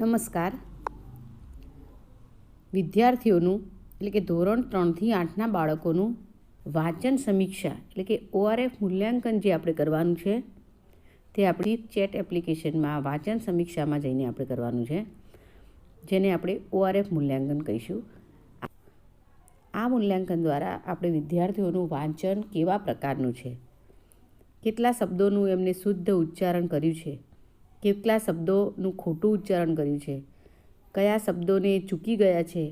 નમસ્કાર. વિદ્યાર્થીઓનું એટલે કે ધોરણ 3થી 8ના બાળકોનું વાંચન સમીક્ષા એટલે કે ORF મૂલ્યાંકન જે આપણે કરવાનું છે તે આપણી ચેટ એપ્લિકેશનમાં વાંચન સમીક્ષામાં જઈને આપણે કરવાનું છે, જેને આપણે ORF મૂલ્યાંકન કહીશું. આ મૂલ્યાંકન દ્વારા આપણે વિદ્યાર્થીઓનું વાંચન કેવા પ્રકારનું છે, કેટલા શબ્દોનું એમને શુદ્ધ ઉચ્ચારણ કર્યું છે, કેટલા શબ્દોનું ખોટું ઉચ્ચારણ કર્યું છે, કયા શબ્દોને ચૂકી ગયા છે,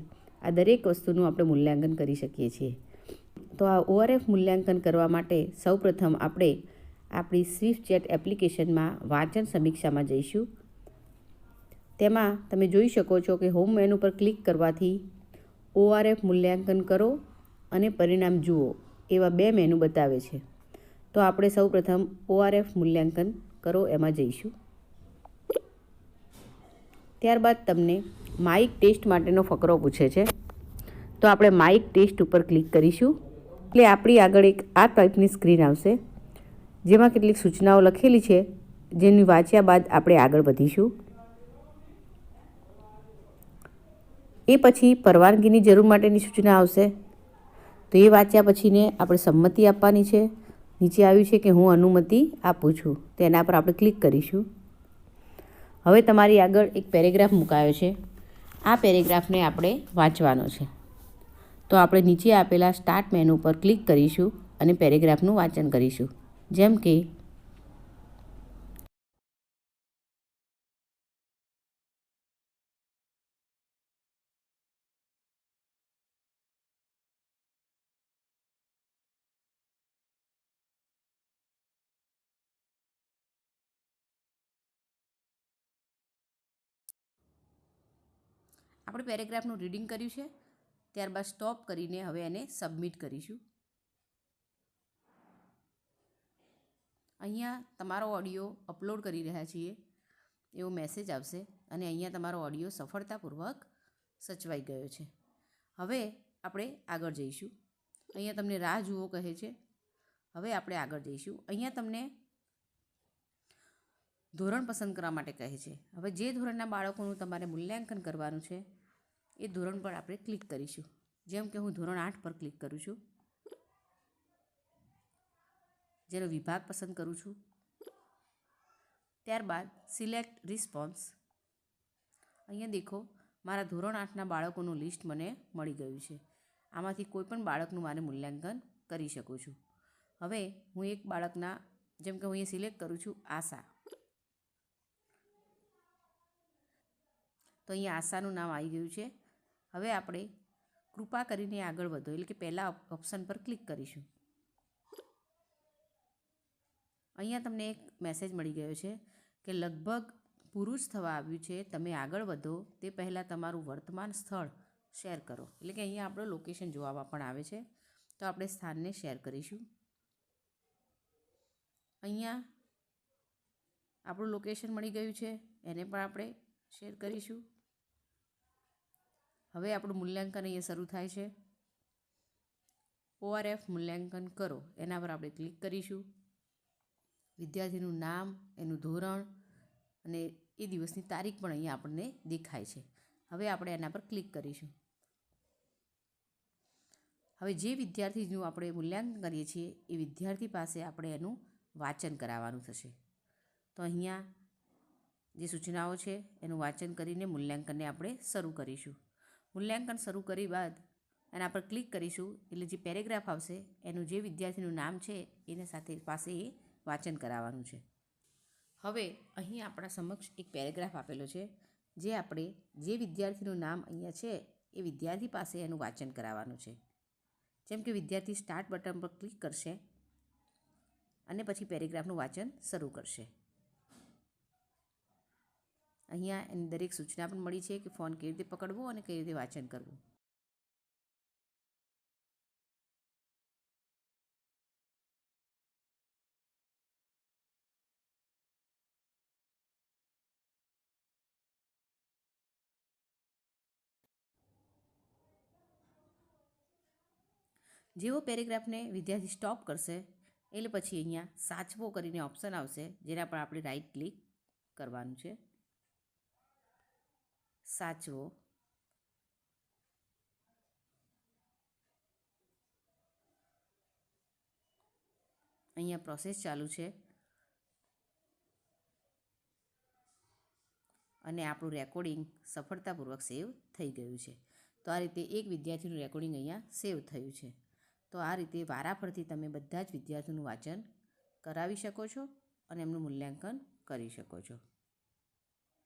આ દરેક વસ્તુનું આપણે મૂલ્યાંકન કરી શકીએ છીએ. તો આ ORF મૂલ્યાંકન કરવા માટે સૌપ્રથમ આપણે આપણી સ્વિફ્ટ ચેટ એપ્લિકેશનમાં વાંચન સમીક્ષામાં જઈશું. તેમાં તમે જોઈ શકો છો કે હોમ મેનુ પર ક્લિક કરવાથી ORF મૂલ્યાંકન કરો અને પરિણામ જુઓ એવા 2 મેનુ બતાવે છે. તો આપણે સૌપ્રથમ ORF મૂલ્યાંકન કરો એમાં જઈશું. ત્યારબાદ તમને માઇક ટેસ્ટ માટેનો ફકરો પૂછે છે, તો આપણે માઇક ટેસ્ટ ઉપર ક્લિક કરીશું. એટલે આપણી આગળ એક આ ટાઈપની સ્ક્રીન આવશે, જેમાં કેટલીક સૂચનાઓ લખેલી છે, જેની વાંચ્યા બાદ આપણે આગળ વધીશું. એ પછી પરવાનગીની જરૂર માટેની સૂચના આવશે, તો એ વાંચ્યા પછીને આપણે સંમતિ આપવાની છે. નીચે આવ્યું છે કે હું અનુમતિ આપું છું, તેના પર આપણે ક્લિક કરીશું. હવે તમારી આગળ એક પેરેગ્રાફ મુકાયો છે, આ પેરેગ્રાફને આપણે વાંચવાનો છે. તો આપણે નીચે આપેલા સ્ટાર્ટ મેનુ પર ક્લિક કરીશું અને પેરેગ્રાફનું વાંચન કરીશું. જેમ કે આપણે પેરેગ્રાફનું રીડિંગ કર્યું છે, ત્યારબાદ સ્ટોપ કરીને હવે એને સબમિટ કરીશું. અહીંયા તમારો ઓડિયો અપલોડ કરી રહ્યા છીએ એવો મેસેજ આવશે અને અહીંયા તમારો ઓડિયો સફળતાપૂર્વક સચવાઈ ગયો છે. હવે આપણે આગળ જઈશું. અહીંયા તમને રાહ જુઓ કહે છે. હવે આપણે આગળ જઈશું. અહીંયા તમને ધોરણ પસંદ કરવા માટે કહે છે. હવે જે ધોરણના બાળકોનું તમારે મૂલ્યાંકન કરવાનું છે એ ધોરણ પર આપણે ક્લિક કરીશું. જેમ કે હું ધોરણ 8 પર ક્લિક કરું છું, જેનો વિભાગ પસંદ કરું છું. ત્યારબાદ સિલેક્ટ રિસ્પોન્સ. અહીંયા દેખો, મારા ધોરણ 8ના બાળકોનું લિસ્ટ મને મળી ગયું છે. આમાંથી કોઈ પણ બાળકનું મારે મૂલ્યાંકન કરી શકું છું. હવે હું એક બાળકના, જેમ કે હું અહીંયા સિલેક્ટ કરું છું આશા, તો અહીંયા આશાનું નામ આવી ગયું છે. હવે આપણે કૃપા કરીને આગળ વધો એટલે કે પહેલા ઓપ્શન પર ક્લિક કરીશું. અહીંયા તમને એક મેસેજ મળી ગયો છે કે લગભગ પૂરું જ થવા આવ્યું છે, તમે આગળ વધો તે પહેલાં તમારું વર્તમાન સ્થળ શેર કરો. એટલે કે અહીંયા આપણો લોકેશન જોવામાં પણ આવે છે, તો આપણે સ્થાનને શેર કરીશું. અહીંયા આપણું લોકેશન મળી ગયું છે, એને પણ આપણે શેર કરીશું. હવે આપણું મૂલ્યાંકન અહીંયા શરૂ થાય છે. ORF મૂલ્યાંકન કરો એના પર આપણે ક્લિક કરીશું. વિદ્યાર્થીનું નામ, એનું ધોરણ અને એ દિવસની તારીખ પણ અહીંયા આપણને દેખાય છે. હવે આપણે એના પર ક્લિક કરીશું. હવે જે વિદ્યાર્થીનું આપણે મૂલ્યાંકન કરીએ છીએ એ વિદ્યાર્થી પાસે આપણે એનું વાંચન કરાવવાનું થશે. તો અહીંયા જે સૂચનાઓ છે એનું વાંચન કરીને મૂલ્યાંકનને આપણે શરૂ કરીશું. મૂલ્યાંકન શરૂ કરી બાદ એના પર ક્લિક કરીશું એટલે જે પેરેગ્રાફ આવશે એનું જે વિદ્યાર્થીનું નામ છે એના સાથે પાસે એ વાંચન કરાવવાનું છે. હવે અહીં આપણા સમક્ષ એક પેરેગ્રાફ આપેલો છે, જે આપણે જે વિદ્યાર્થીનું નામ અહીંયા છે એ વિદ્યાર્થી પાસે એનું વાંચન કરાવવાનું છે. જેમ કે વિદ્યાર્થી સ્ટાર્ટ બટન પર ક્લિક કરશે અને પછી પેરેગ્રાફનું વાંચન શરૂ કરશે. અહીંયા એની દરેક સૂચના પણ મળી છે કે ફોન કેવી રીતે પકડવો અને કઈ રીતે વાંચન કરવું. જેવો પેરેગ્રાફને વિદ્યાર્થી સ્ટોપ કરશે એટલે પછી અહીંયા સાચવો કરીને ઓપ્શન આવશે, જેના પર આપણે રાઈટ ક્લિક કરવાનું છે. સાચવો. અહીંયા પ્રોસેસ ચાલુ છે અને આપણું રેકોર્ડિંગ સફળતાપૂર્વક સેવ થઈ ગયું છે. તો આ રીતે એક વિદ્યાર્થીનું રેકોર્ડિંગ અહીંયા સેવ થયું છે. તો આ રીતે વારાફરતી તમે બધા જ વિદ્યાર્થીઓનું વાંચન કરાવી શકો છો અને એમનું મૂલ્યાંકન કરી શકો છો.